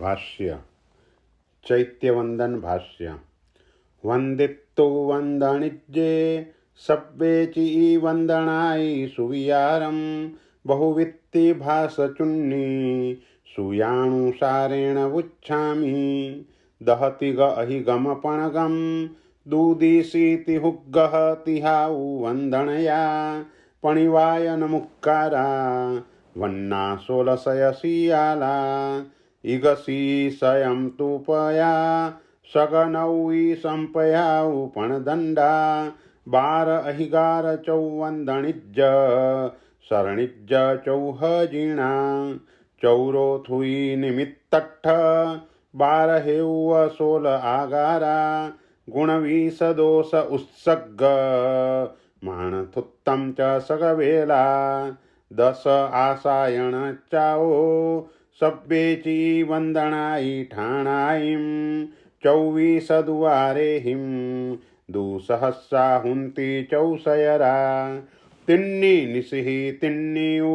भाष्य चैत्यवंदन भाष्य वंदित्तु वंदनिज्ये सब्वेचि वंदनाय सुवियारं बहुवित्ति भासचुन्नी सुयाणुसारेण उच्छामि दहति ग अहिगम पणगम दूदीसीति हुग्गह तिहाउ वंदनया पणिवाय नमुक्कारा वन्ना सोलसयसीयाला इगसी सयं तुपया सगनौई संपयाउ पणदंडा बार अहिगार चौवंदनिज्ज शरणिज्ज चौह जीणा चौरोथुई निमित्तट्ठ बार हेउव सोल आगारा गुणवीस दोष उत्सग्ग माणथुत्तम च सगवेला दस आसायण चाओ सब्बेची वंदनाई ठाणाईम चौवीस दुवारे हिम दुसहस्सा हुंती चौसयरा तिन्नी निसिही तिन्नीऊ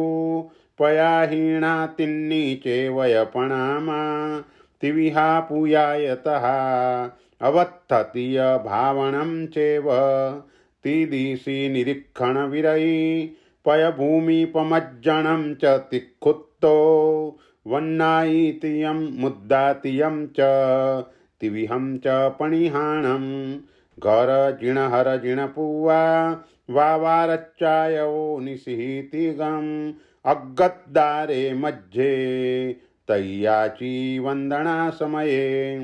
पयाहीणा तिन्नी चेवयपणामा तिविहा पुयायतः अवत्थतीय भावनं चेव तिदिसी निरीक्षण विरयी पयभूमिपमज्जनं च तिक्खुत्तो वन्नायितियं मुद्दातियं च तिविहं च पणिहाणं घर जिणहर जिणपुवा वावारच्चायो निसिहितिगम् अग्गद्दारे मध्ये तय्याची वंदना समये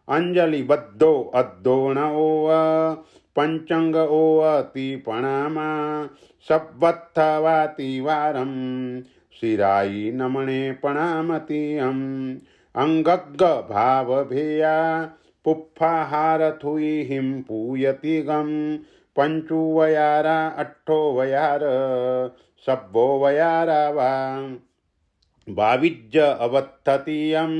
अंजलिबद्धो अद्दोणओ पंचंग ओअति पणामा सब्बत्थवाति वारं शिराई नमणे पणामतियम् अंगग्ग भावभेया पुफ्फाहारथुई हिं पूयति गम पंचुवयारा अट्ठो वयार सब्बो वयारा वा भाविज्ज अवत्थतीयं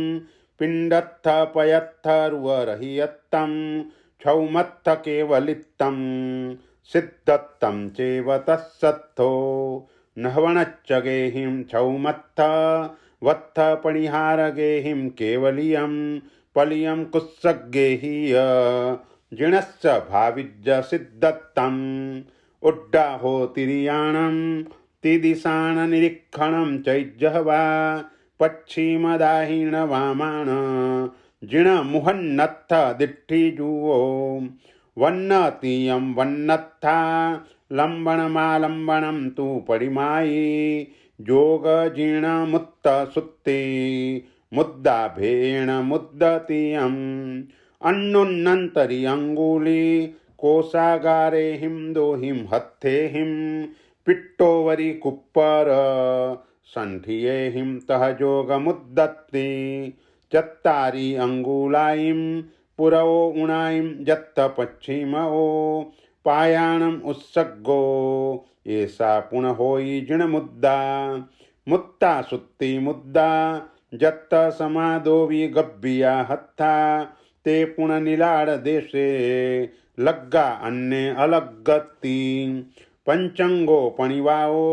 पिंडत्थ पयत्थर्वरहियत्तं क्षौमत्थ केवलित्तं सिद्धत्तं चेव तत्सत्थो नहवणच्च गेहिं क्षौमत्थ वत्थ पणिहार गेहिं केवलियं पलियं कुत्सगेहीय जिणश्च भाविज्ज सिद्धत्तम् उड्डाहो तिरियाणं तिदिशान निरीक्षणं चैज्जहवा पश्चिमदाहीन वामाण जिण मुहन्नत्थ दिट्ठिजुवो वन्नतीयं वन्नत्था लंबणमालंबणं तु परिमायी जोग जीण मुत्त सुत्ति मुद्दाभेण मुद्दतीयम् अन्नुन्नन्तरि अंगुली कोशागारे हिं दोहिं हत्थे हिं पिट्टोवरी कुप्पर संठिये हिं तह जोग मुद्दत्ति चत्तारी अंगुलाइं पुरवो उणाइं जत्त पश्चिमओ पायाणम उत्सग्गो ऐसा पुण होई जिण मुद्दा मुत्ता सुत्ति मुद्दा जत्त समादोवी गब्बिया हत्था ते पुण नीलाड़ देशे लग्गा अन्ने अलग्गति पंचंगो पणिवाओ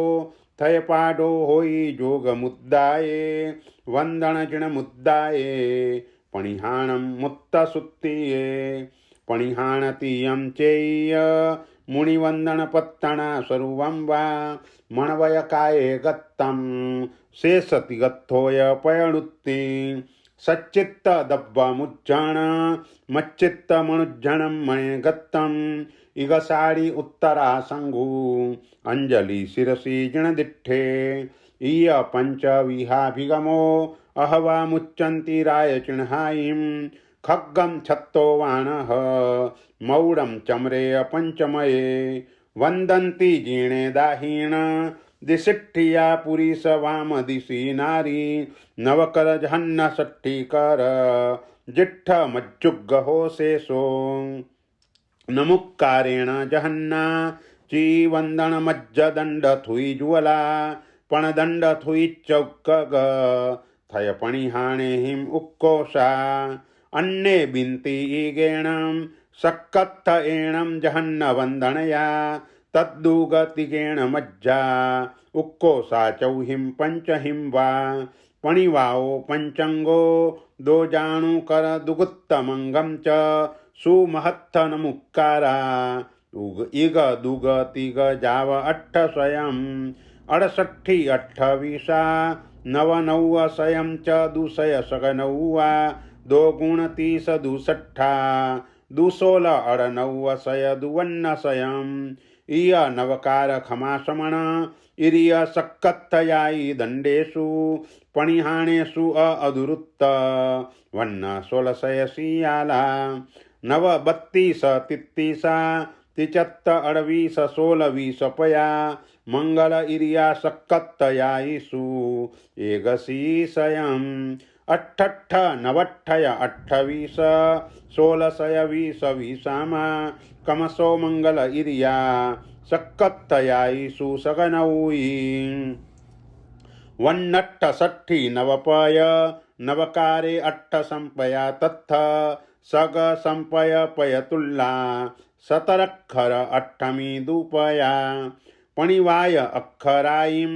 थय पाडो होई जोग मुद्दाये वंदन जिण मुद्दाये पणिहाणं मुत्त सुत्तिये पणिहाणतीयं चेय मुनिवंदन पत्तना स्वरूपं वा मणवयकाये गत्तं शेषति गत्थोय पयणुत्ति सच्चित्त दब्बमुज्जण मच्चित्त मनुज्जणं मणे गत्तं इगसाड़ी उत्तरा संगु अंजलि शिरसी जिण दिट्ठे इय पंच विहाभिगमो अहवा मुच्चन्ति राय चिन्हायिं खड्गं छत्तो वाणः मौडं चमरे पंचमये वंदन्ति जीणे दाहीण दिशिट्ठिया पुरीश वाम दिशि नारी नवकर जहन्न सट्ठीकर जिट्ठ मज्जुग्ग हो शेषो नमुक्कारेण जहन्ना ची वंदन मज्ज दंड थुई ज्वला पण दंड थुई चौक्कग थय पणिहाणे हिम उक्कोशा अन्ने बिंती ईगेणं सक्कत्थ एणं जहन्न वंदनया तद्दुगतिगेण मज्जा उक्कोसा चौहिं पंचहिं वा पणिवाओ पंचंगो दो जाणु कर दुगुत्तमंगम च सुमहत्थन मुक्कारा उग इग दुग तिग जाव अट्ठ स्वयं अड़सठी अट्ठवीसा नव नौ स्वयं च दुसय सगनौवा दो गुण तीस दुसट्ठा दुसोल अड़नौ सय दुवन्न स्वयं इय नवकार खमा समण इरिय सक्कत्तयाई दंडेषु पणिहाणेषु अधुरुत्त वन्न सोलसय सियाला नव बत्तीस तित्तीसा तिचत्त अड़वीस सोलवीस पया मंगल इरिया सक्कत्तयाईसु एगसी सयं अट्ठट्ठ नवट्ठय अट्ठवीस सोलसय वीस वीसामा कमसो मंगल इरिया सक्कत्तयाईसु सगनौई वन्नट्ठ षट्ठी नवपय नवकारे अट्ठ संपया तत्थ सग संपय पयतुल्ला सतरक्षर अट्ठमी दुपया पणिवाय अक्षराईं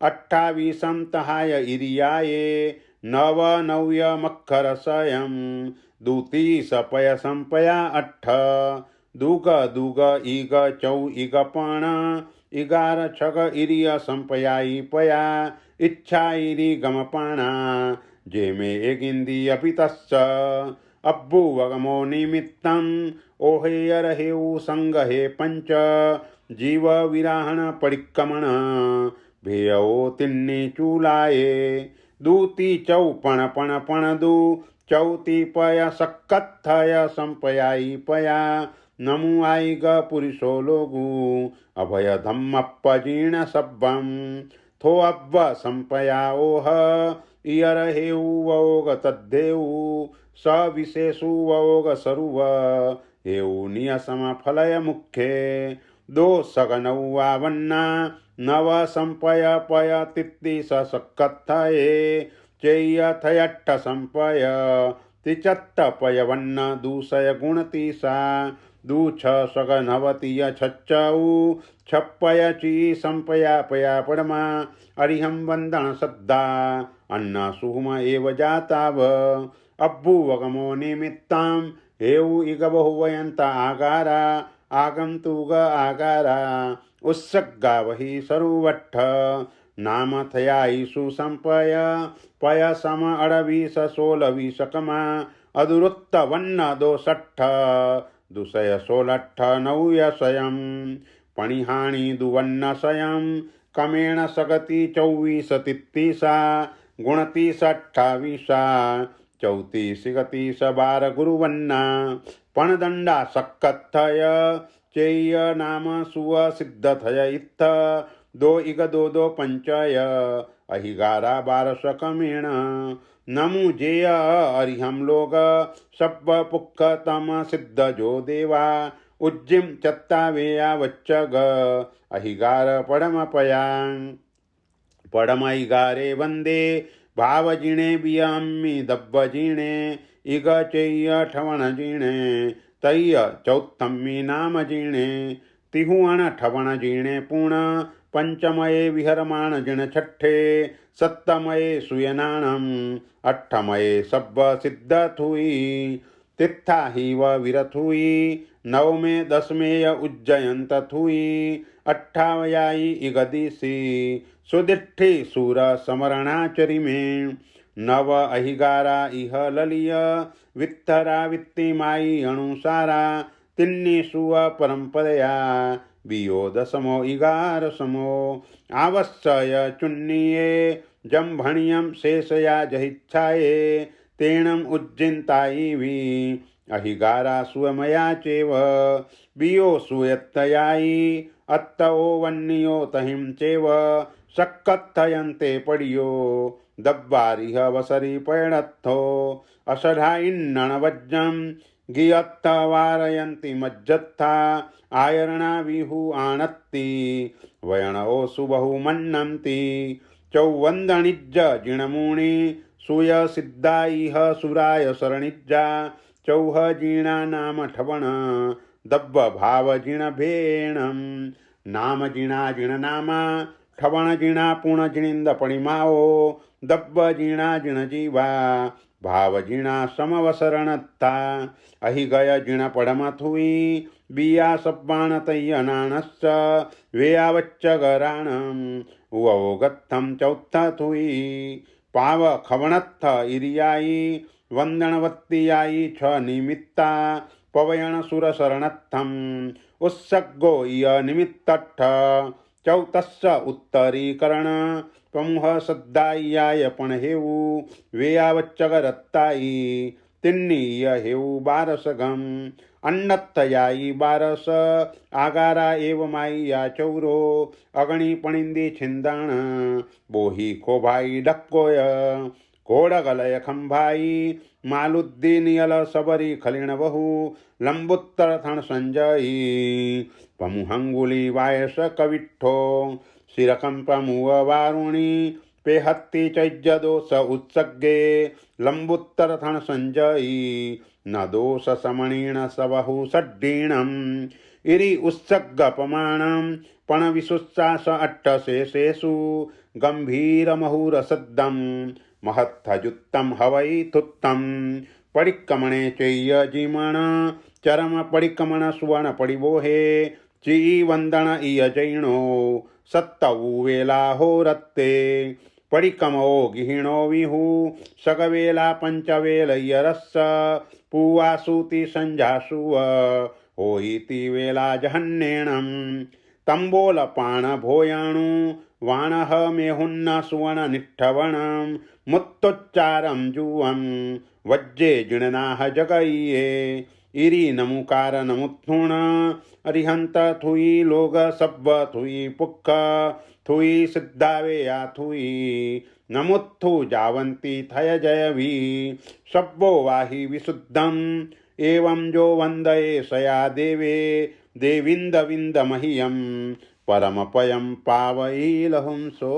अट्ठावीसं तहाय इरियाये नव नव्यमक्षर स्वयं दुतीस पय संपया अट्ठ दुग दुग इग चौ इग पण इगार छग इरिय संपयाई पया इच्छा इरि गमपाणा जेमे एगिंदी अपितस्स अब्बु वगमो निमित्तं ओहेयर हेउ संगहे पंच जीव विराहण परिक्रमण भेयो तिन्नी चूलाये दूती चौ पण पण पण दू चौती पय सक्कत्थय संपयाई पया नमु आई ग पुरुषो लोगु अभय धम्मप्प जीर्ण सब्बम थो अब्ब संपया ओह इयर हेउ वोग तद्देउ स विशेषु वोग सरुव हेउ नियसम फलय मुख्ये दो सगनौवा वन्ना नव संपय पय तित्तीस सक्कत्थये चेय थयट्ठ संपय तिचत्त पय वन्न दूसय गुणतीसा दूछ सगनवतीय छच्चौ छप्पय ची संपया पया परमा अरिहं वंदन सद्दा अन्न सुहुम एव जाताव अब्बु वगमो निमित्तां हेउ इग बहुवयंत आगारा आगंतुग आगारा उत्सग्गा वही सरुवट्ठ नाम थयाईसु संपय पय सम अड़वीस सोलवीस कमा अधुरुत्त वन्न दो सट्ठ दुसय सोलट्ठ नौय स्वयं पणिहाणि दुवन्न स्वयं कमेण सगति चौवीस तित्तीसा गुणतीस अट्ठावीसा चौतीस गतीस बार गुरुवन्ना पणदंडा सक्कत्थय चेय नाम सुव सिद्ध थय इत्थ दो इग दो दो पंचय अहिगारा बारस कमेण नमु जेय अरिहम लोग सब्ब पुक्ख तम सिद्ध जो देवा उज्जिम चत्तावेया वच्चग अहिगार पडमपया पडमैगारे वंदे भावजिणे बियाम्मि दब्बजिणे इग चेय ठवण जिणे तय्य चौत्तम्मी नाम जिणे तिहुअण ठवण जिणे पुण पंचमये विहरमाण जिण छठे सप्तमये सुयनाणम अट्ठमये सब्ब सिद्ध थुई तित्था ही व विरथुई नवमे दसमेय उज्जयंत थुई अट्ठावयाई इगदीसी सुदिट्ठी सूर समरणाचरी में नव अहिगारा इह ललिय वित्तरा वित्तिमाई अणुसारा तिन्नी सुव परंपरया बियो दसमो इगार समो आवश्य चुन्निये जम्भणियम शेषया जहिच्छाये तेणम उज्जिन्ताई वि अहिगारा सुवमया चेव बियो सुयत्तयाई अत्तओ वन्नियो तहिं चेव सक्कत्थयन्ते पडियो दब्बारिह वसरी पैणत्थो अषढाइन्नणवज्जं गियत्थ वारयन्ति मज्जत्था आयरणा विहु आणत्ति वयणो सुबहु मन्नन्ति चौवन्दणिज्ज जिणमूणि सुय सिद्धाइह सुराय शरणिज्जा चौह जीणा नाम ठवण दब्ब भाव जिण भेणम नाम जिणा जिण नामा ठवण जिणा पुण जिणिंद पणिमाओ दब्ब जीण जीवा भाव जीणा समवसरणत्ता अहि गय जीण पडमथुई बिया सब्बाण तय्य नाणश्च वेयावच्च गराणम उवगत्थम चौत्थथुई पाव खवणत्थ इरियाई वंदनवत्तियाई छ निमित्ता पवयण सुरशरणत्थम उत्सग्गो इय निमित्तट्ठ चौतस्य उत्तरीकरण प्रमुह सद्दाय्याय पण हेऊ वेयावच्चगरत्ताई तिन्नीय हेऊ बारसगम अन्नत्तयाई बारस आगारा एव माई चौरो अगणी पणिंदी छिंदाण बोही खोभाई डक्कोय घोडगलय खंभाई मालुद्दीनियल सबरी खलिण बहु लंबुत्तर थण संजयी पमुहंगुली वायस कविठ्ठो शिरकं प्रमुव वारुणी पेहत्ति चैज्यदोष उत्सग्गे लंबुत्तर थण संजयी न दोष समणीण सबहु सड्डीणम् इरि उत्सग्गपमाणं पण विसुस्सास अट्टशेषेषु गंभीरमहुरसद्दं महत्थजुत्तं हवै तुत्तं पडिक्कमणे चेय्यजिमण चरम पडिक्कमण सुवर्ण पडिबोहे ची वंदन इय जैणो सत्तवु वेला हो रत्ते पडिकमो गिहिणो विहु सगवेला पंचवेल यरस्स पूवासूति संजासुव होईति वेला जहन्नेणं तंबोलपाण भोयाणु वाणः मेहुन्न सुवर्ण निठ्ठवणं मुत्तोच्चारं जुवं वज्जे जिणनाह जगय्ये इरी नमुकार नमुत्थुण अरिहंत थुई लोग सब्ब थुई पुक्ख थुई सिद्धावेया थुई नमुत्थु जावंती थय जयवी सब्बो वाहि विशुद्धम एवं जो वंदये सया देवे देविंद विंद मह्यम परमपयं पावई लहुंसो।